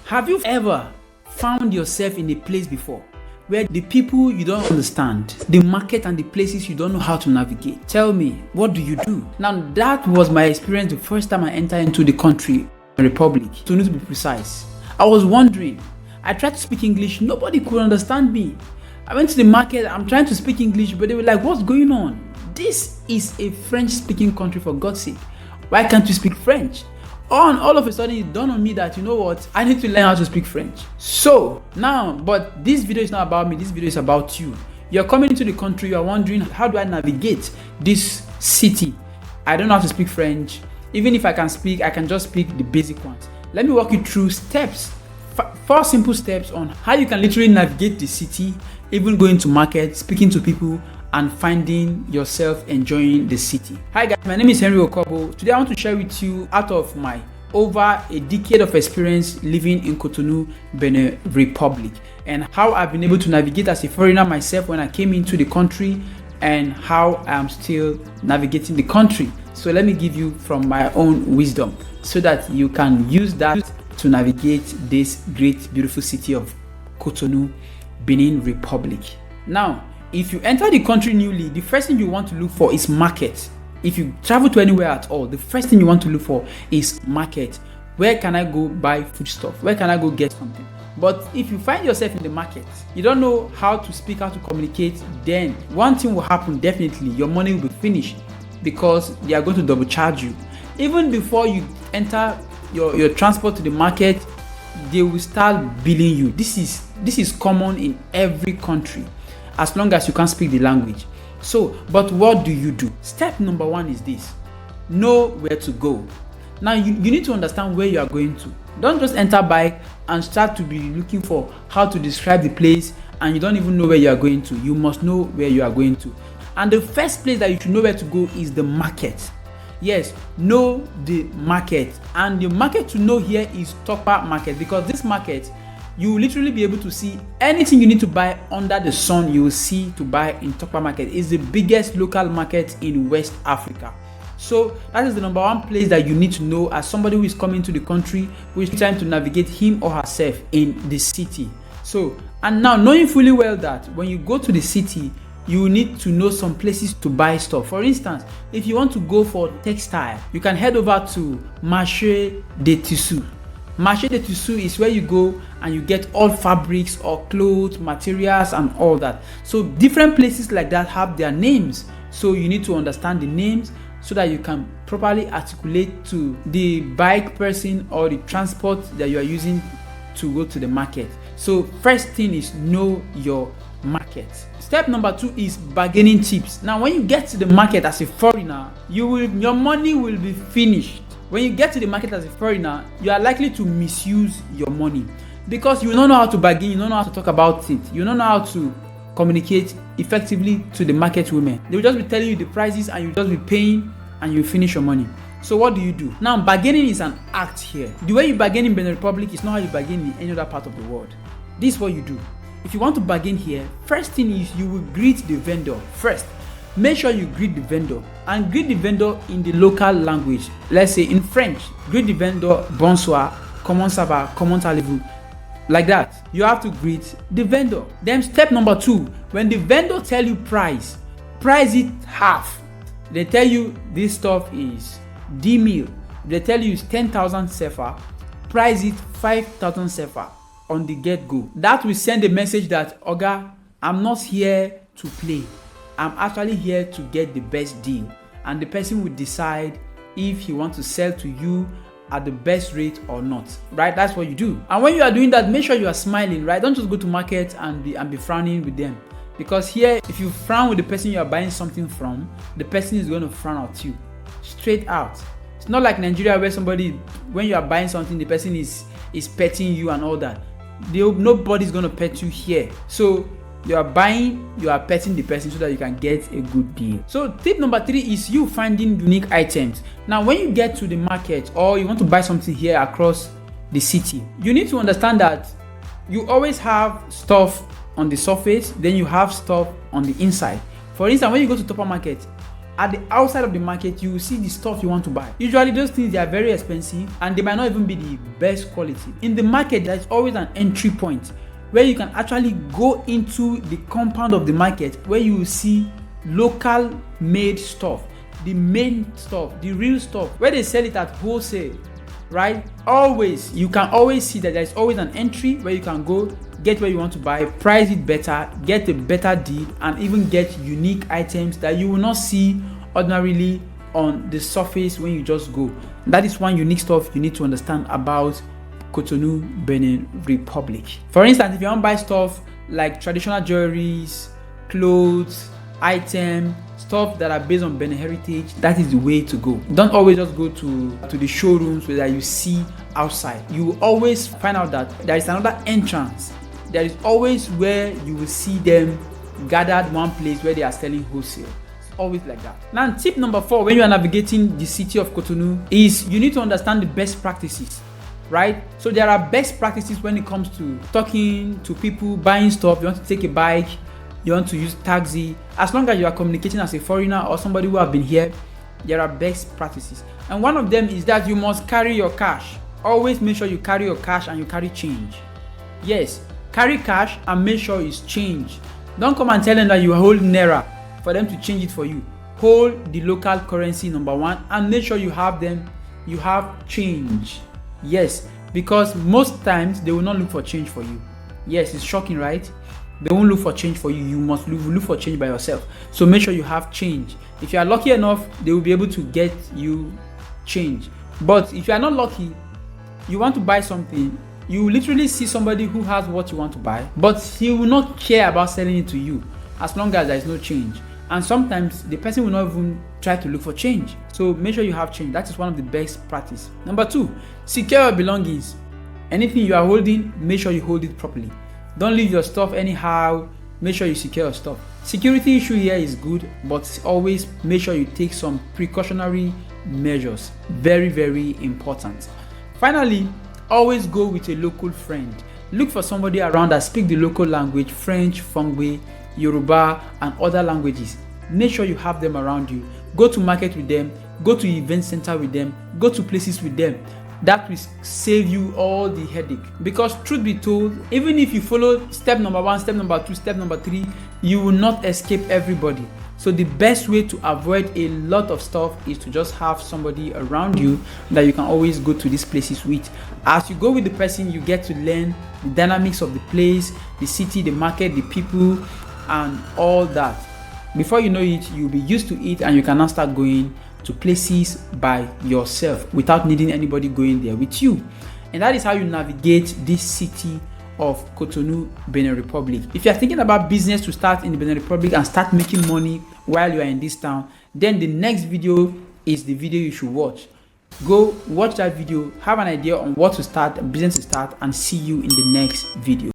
Have you ever found yourself in a place before where the people you don't understand, the market and the places you don't know how to navigate? Tell me, what do you do? Now, that was my experience the first time I entered into the country, Benin Republic, to be precise. I was wondering, I tried to speak English, nobody could understand me. I went to the market, I'm trying to speak English, but they were like, what's going on? This is a French-speaking country, for God's sake. Why can't you speak French? And all of a sudden it dawned on me that, you know what, I need to learn how to speak French. So now, but this video is not about me, this video is about you. You're coming into the country, you're wondering, how do I navigate this city? I don't know how to speak French. Even if I can speak, I can just speak the basic ones. Let me walk you through steps, 4 simple steps on how you can literally navigate the city, even going to market, speaking to people, and finding yourself enjoying the city. Hi guys, my name is Henry Okobo. Today I want to share with you out of my over a decade of experience living in Cotonou, Benin Republic, and how I've been able to navigate as a foreigner myself when I came into the country, and how I'm still navigating the country. So let me give you from my own wisdom so that you can use that to navigate this great beautiful city of Cotonou, Benin Republic. Now, if you enter the country newly, the first thing you want to look for is market. If you travel to anywhere at all, the first thing you want to look for is market. Where can I go buy foodstuff? Where can I go get something? But if you find yourself in the market, you don't know how to speak, how to communicate, then one thing will happen definitely. Your money will be finished because they are going to double charge you. Even before you enter your transport to the market, they will start billing you. This is common in every country, as long as you can speak the language. So, but what do you do? Step number 1 is this: know where to go. Now, you need to understand where you are going to. Don't just enter bike and start to be looking for how to describe the place and you don't even know where you are going to. You must know where you are going to. And the first place that you should know where to go is the market. Yes, know the market. And the market to know here is Tokpa market, because this market, you will literally be able to see anything you need to buy under the sun. You will see to buy in Tokpa market. It's the biggest local market in West Africa. So that is the number 1 place that you need to know as somebody who is coming to the country, who is trying to navigate him or herself in the city. So, and now knowing fully well that when you go to the city, you need to know some places to buy stuff. For instance, if you want to go for textile, you can head over to Marché des Tissus. Marché des Tissus is where you go and you get all fabrics or clothes, materials and all that. So different places like that have their names. So you need to understand the names so that you can properly articulate to the bike person or the transport that you are using to go to the market. So first thing is know your market. Step number 2 is bargaining tips. Now, when you get to the market as a foreigner, your money will be finished. When you get to the market as a foreigner, you are likely to misuse your money because you don't know how to bargain, you don't know how to talk about it, you don't know how to communicate effectively to the market women. They will just be telling you the prices and you just be paying and you finish your money. So what do you do? Now, bargaining is an act here. The way you bargain in Benin Republic is not how you bargain in any other part of the world. This is what you do. If you want to bargain here, first thing is you will greet the vendor first. Make sure you greet the vendor and greet the vendor in the local language. Let's say in French, greet the vendor bonsoir, comment ça va, comment allez-vous? Like that. You have to greet the vendor. Then step number 2, when the vendor tell you price it half. They tell you this stuff is 10,000. They tell you it's 10,000 CFA. Price it 5,000 CFA on the get-go. That will send a message that, Oga, I'm not here to play. I'm actually here to get the best deal. And the person will decide if he wants to sell to you at the best rate or not, right? That's what you do. And when you are doing that, make sure you are smiling, right? Don't just go to market and be frowning with them. Because here, if you frown with the person you are buying something from, the person is going to frown at you straight out. It's not like Nigeria where somebody, when you are buying something, the person is petting you and all that. Nobody's going to pet you here. So you are buying, you are petting the person so that you can get a good deal. So tip number 3 is you finding unique items. Now, when you get to the market or you want to buy something here across the city, you need to understand that you always have stuff on the surface, then you have stuff on the inside. For instance, when you go to Tokpa market, at the outside of the market, you will see the stuff you want to buy. Usually those things, they are very expensive and they might not even be the best quality. In the market, there's always an entry point where you can actually go into the compound of the market, where you will see local made stuff, the main stuff, the real stuff, where they sell it at wholesale, right? Always, you can always see that there's always an entry where you can go get what you want to buy, price it better, get a better deal, and even get unique items that you will not see ordinarily on the surface when you just go. That is one unique stuff you need to understand about Cotonou, Benin Republic. For instance, if you want to buy stuff like traditional jewelries, clothes, items, stuff that are based on Benin heritage, that is the way to go. Don't always just go to the showrooms where you see outside. You will always find out that there is another entrance. There is always where you will see them gathered one place where they are selling wholesale. It's always like that. Now, tip number 4 when you are navigating the city of Cotonou is you need to understand the best practices, right? So there are best practices when it comes to talking to people, buying stuff. You want to take a bike, you want to use taxi. As long as you are communicating as a foreigner or somebody who have been here, there are best practices. And one of them is that you must carry your cash. Always make sure you carry your cash and you carry change. Yes, carry cash and make sure it's change. Don't come and tell them that you are holding naira for them to change it for you. Hold the local currency, number 1, and make sure you have change. Yes, because most times they will not look for change for you. Yes, it's shocking, right? They won't look for change for you. You must look for change by yourself. So make sure you have change. If you are lucky enough, they will be able to get you change. But if you are not lucky, you want to buy something, you will literally see somebody who has what you want to buy, but he will not care about selling it to you as long as there is no change. And sometimes the person will not even try to look for change. So make sure you have change. That is one of the best practice. Number 2, secure your belongings. Anything you are holding, make sure you hold it properly. Don't leave your stuff anyhow. Make sure you secure your stuff. Security issue here is good, but always make sure you take some precautionary measures. Very, very important. Finally, always go with a local friend. Look for somebody around that speak the local language, French, Fongbe, Yoruba, and other languages. Make sure you have them around you. Go to market with them, go to event center with them, go to places with them. That will save you all the headache. Because truth be told, even if you follow step number 1, step number 2, step number 3, you will not escape everybody. So the best way to avoid a lot of stuff is to just have somebody around you that you can always go to these places with. As you go with the person, you get to learn the dynamics of the place, the city, the market, the people, and all that. Before you know it, you'll be used to it and you can now start going to places by yourself without needing anybody going there with you. And that is how you navigate this city of Cotonou, Benin Republic. If you are thinking about business to start in the Benin Republic and start making money while you are in this town, then the next video is the video you should watch. Go watch that video, have an idea on what to start, business to start, and see you in the next video.